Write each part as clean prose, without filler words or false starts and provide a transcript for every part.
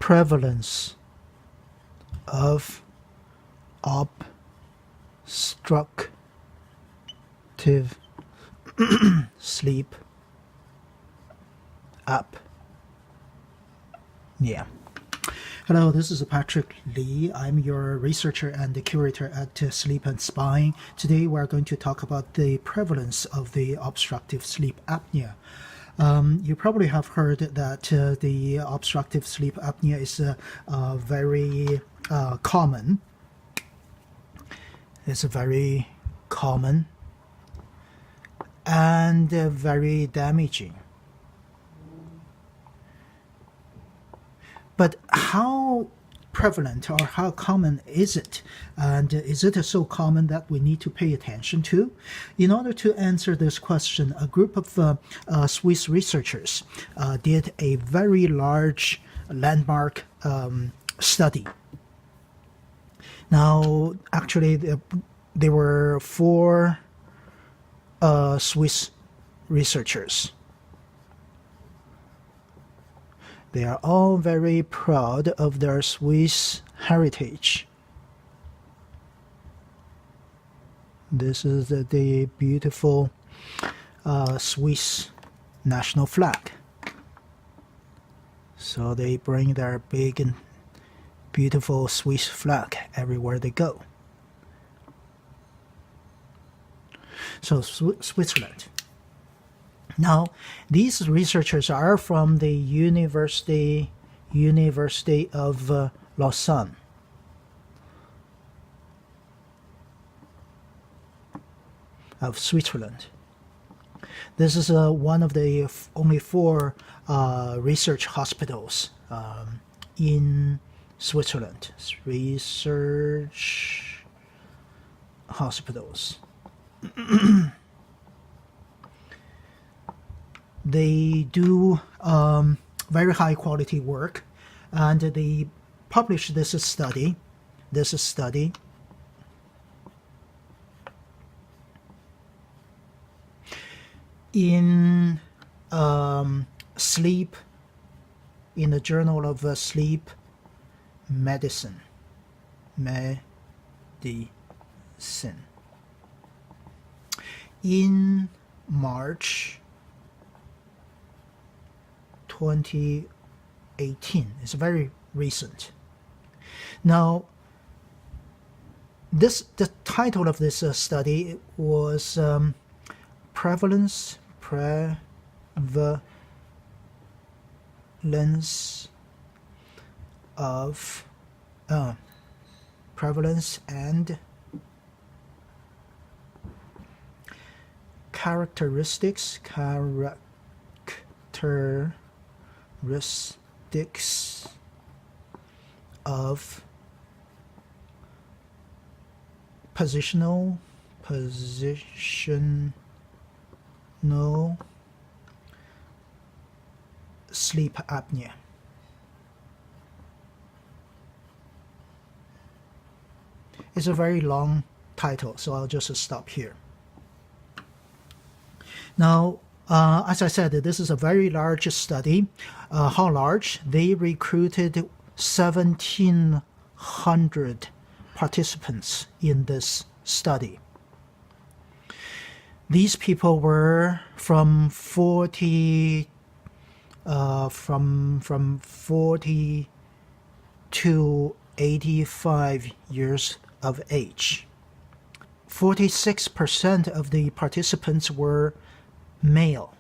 prevalence of obstructive sleep apnea. Hello, this is Patrick Lee. I'm your researcher and the curator at Sleep and Spine. Today we're going to talk about the prevalence of the obstructive sleep apnea. You probably have heard that the obstructive sleep apnea is very common. It's very common and very damaging. But how prevalent or how common is it? And is it so common that we need to pay attention to? In order to answer this question, a group of Swiss researchers did a very large landmark study. Now, actually, there were 4 Swiss researchers. They are all very proud of their Swiss heritage. This is the beautiful Swiss national flag. So they bring their big and beautiful Swiss flag everywhere they go. So Switzerland. Now, these researchers are from the University of Lausanne. Of Switzerland. This is one of the only 4 research hospitals in Switzerland. Research hospitals. They do very high quality work, and they published this study in sleep, in the Journal of Sleep Medicine. In March 2018. It's very recent. Now, the title of this study was Prevalence and characteristics of positional sleep apnea. It's a very long title, so I'll just stop here. Now, as I said, this is a very large study. How large? They recruited 1,700 participants in this study. These people were from 40 to 85 years of age. 46% of the participants were male,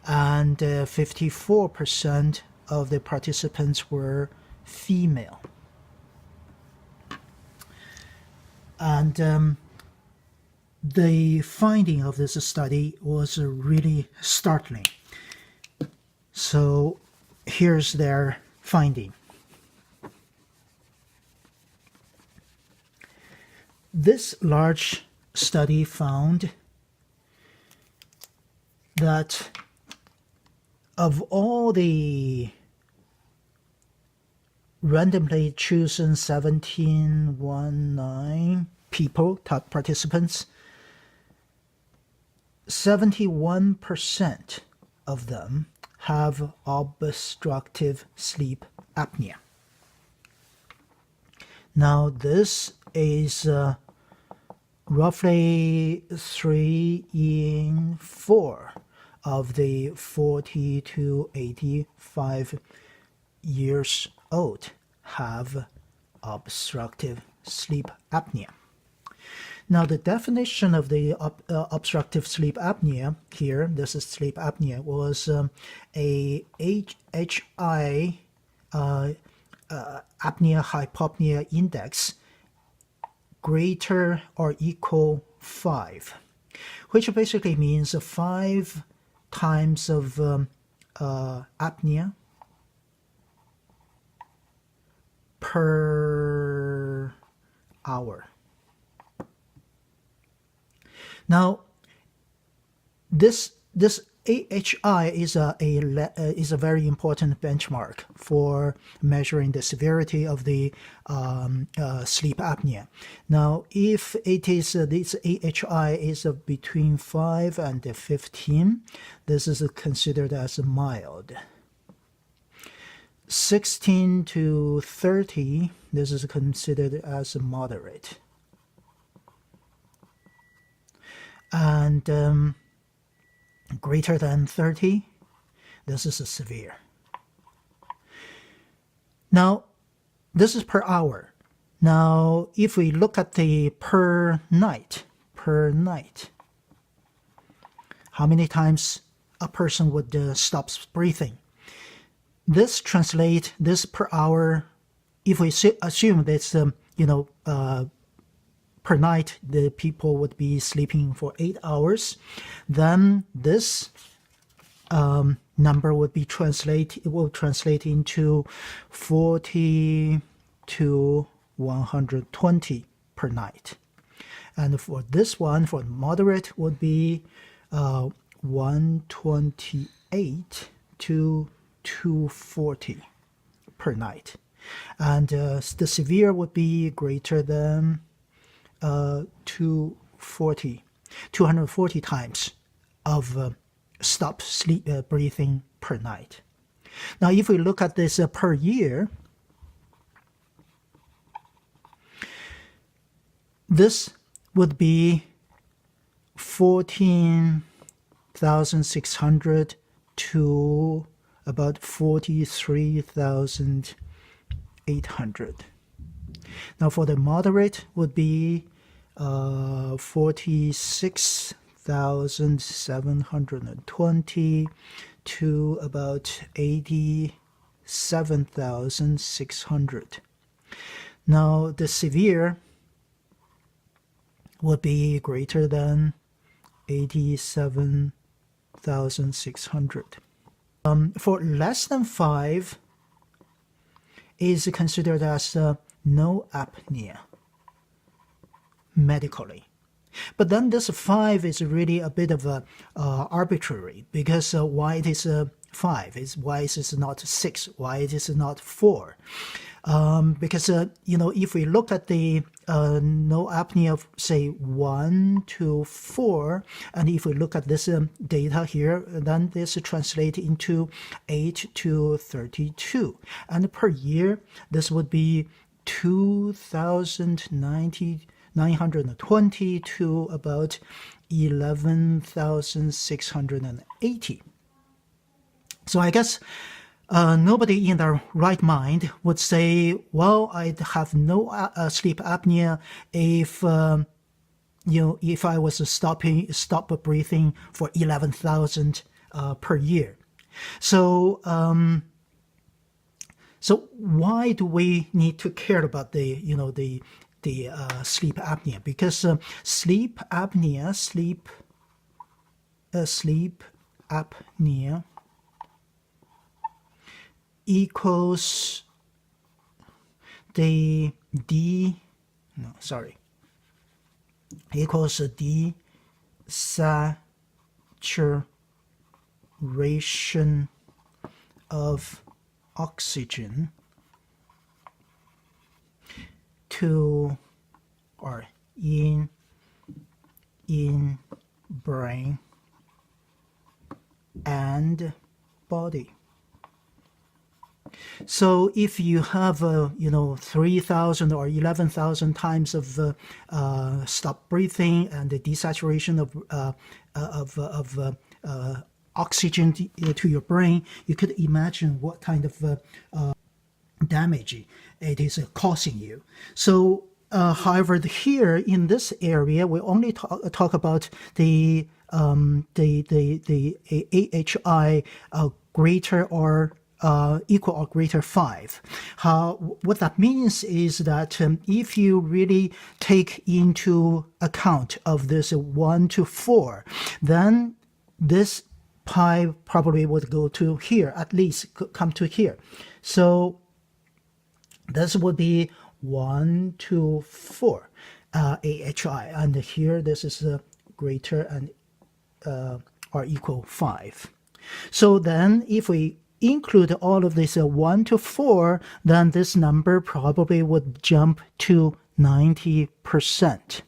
and 54% of the participants were female. And the finding of this study was really startling. So here's their finding. This large study found that of all the randomly chosen 1719 people, participants, 71% of them have obstructive sleep apnea. Now this is roughly 3 in 4 of the 40 to 85 years old have obstructive sleep apnea. Now the definition of the obstructive sleep apnea here, this is sleep apnea, was a HI apnea-hypopnea index greater or equal 5, which basically means 5 times of apnea per hour. Now, this AHI is a very important benchmark for measuring the severity of the sleep apnea. Now, if it is this AHI is between 5 and 15, this is considered as mild. 16 to 30, this is considered as moderate. And greater than 30, this is a severe. Now, this is per hour. Now, if we look at the per night, how many times a person would stop breathing? This translate this per hour. If we assume that's per night the people would be sleeping for 8 hours, then this number would be translate into 40 to 120 per night. And for this one, for moderate, would be 128 to 240 per night. And the severe would be greater than 240 times of stop sleep breathing per night. Now, if we look at this per year, this would be 14,600 to about 43,800. Now, for the moderate would be 46,720 to about 87,600. Now, the severe would be greater than 87,600. For less than 5 is considered as no apnea medically. But then this 5 is really a bit of a arbitrary, because why it is 5 is why it is not 6, why it is not 4. Because if we look at the no apnea of say 1 to 4, and if we look at this data here, then this translates into 8 to 32, and per year this would be 2,920 to about 11,680. So I guess nobody in their right mind would say, well, I'd have no sleep apnea if if I was stop breathing for 11,000 per year. So so why do we need to care about the sleep apnea? Because sleep apnea equals equals the desaturation of oxygen to or in brain and body. So if you have, 3,000 or 11,000 times of stop breathing and the desaturation of oxygen to your brain, you could imagine what kind of damage it is causing you. So, however, here in this area, we only talk about the AHI greater or equal or greater 5. What that means is that if you really take into account of this 1 to 4, then this pi probably would go to here, at least come to here. So this would be 1 to 4 AHI, and here this is greater and or equal 5. So then if we include all of this 1 to 4, then this number probably would jump to 90%.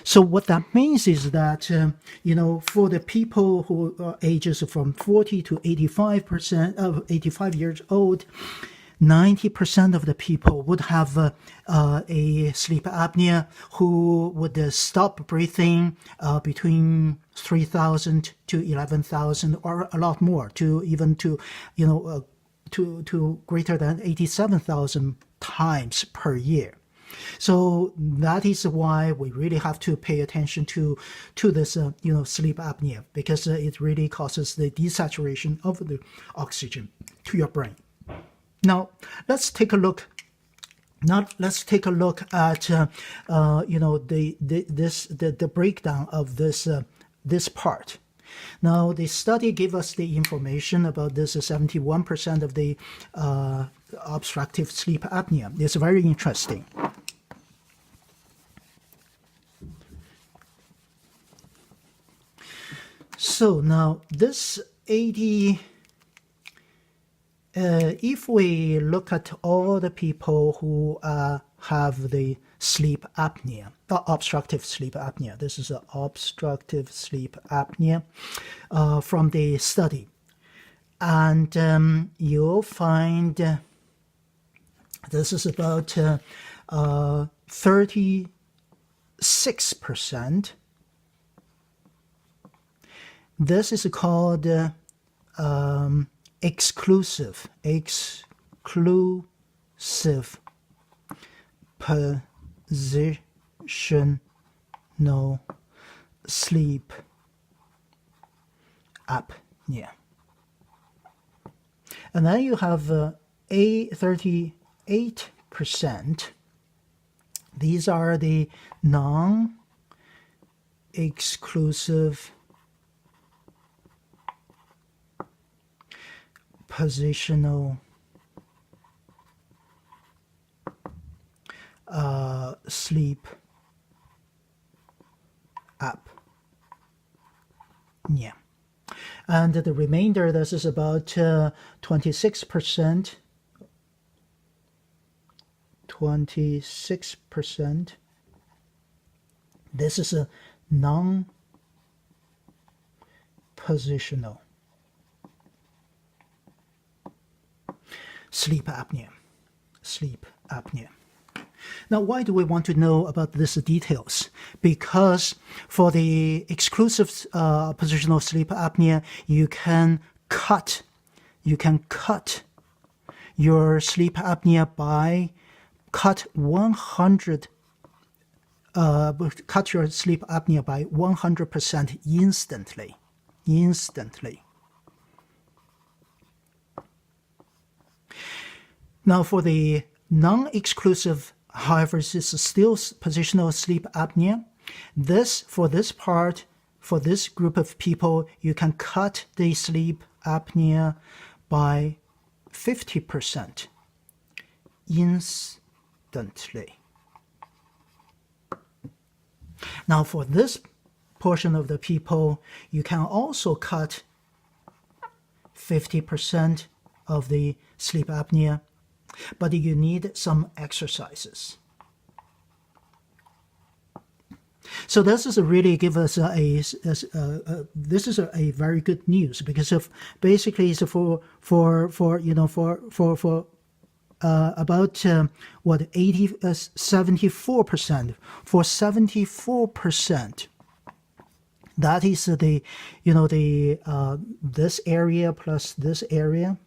So what that means is that, for the people who are ages from 40 to 85 years old, 90% of the people would have a sleep apnea who would stop breathing between 3,000 to 11,000 or a lot more, to even to greater than 87,000 times per year. So that is why we really have to pay attention to this sleep apnea, because it really causes the desaturation of the oxygen to your brain. Now let's take a look. Let's take a look at the breakdown of this part. Now the study gave us the information about this 71% of the obstructive sleep apnea. It's very interesting. So now this 80. If we look at all the people who have the sleep apnea, obstructive sleep apnea, this is an obstructive sleep apnea from the study. And you'll find this is about 36%. This is called exclusive positional sleep apnea. And then you have 38%. These are the non-exclusive positional sleep apnea. And the remainder, this is about 26%. 26%. This is a non-positional sleep apnea. Now, why do we want to know about these details? Because for the exclusive positional sleep apnea, you can cut your sleep apnea by cut your sleep apnea by 100% instantly. Now, for the non-exclusive, however, this is still positional sleep apnea. For this group of people, you can cut the sleep apnea by 50% instantly. Now, for this portion of the people, you can also cut 50% of the sleep apnea, but you need some exercises. So this is really give us this is a very good news, because of basically it's for about what 74%, for 74%. That is the this area plus this area.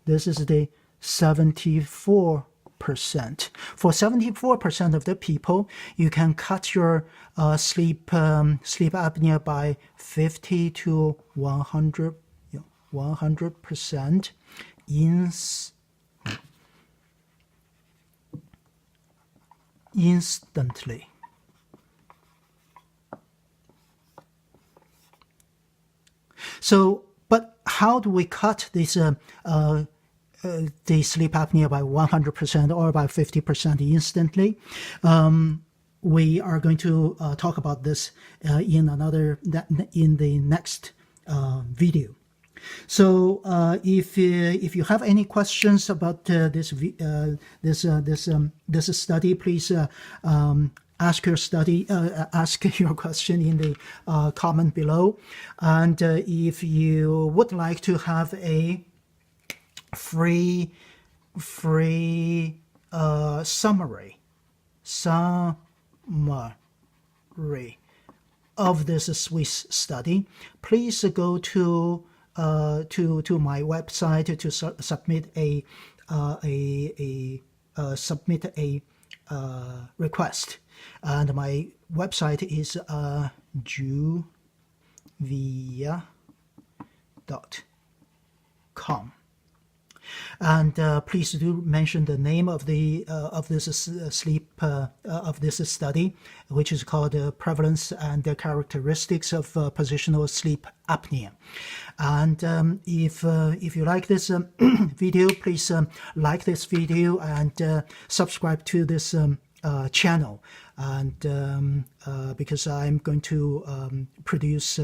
This is the 74%. For 74% of the people, you can cut your sleep apnea by 50 to 100% instantly. So, but how do we cut this the sleep apnea by 100% or by 50% instantly? We are going to talk about this in the next video. So if you have any questions about this study, please ask your question in the comment below. And if you would like to have a free summary of this Swiss study, please go to my website to submit a request. And my website is juvia.com. And please do mention the name of the of this study, which is called Prevalence and the Characteristics of Positional Sleep Apnea. And if you like this video, please like this video and subscribe to this channel. And because I'm going to produce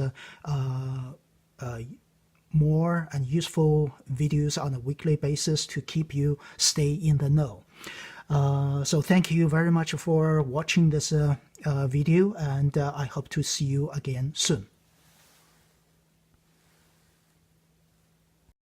more and useful videos on a weekly basis to keep you stay in the know. So thank you very much for watching this video, and I hope to see you again soon.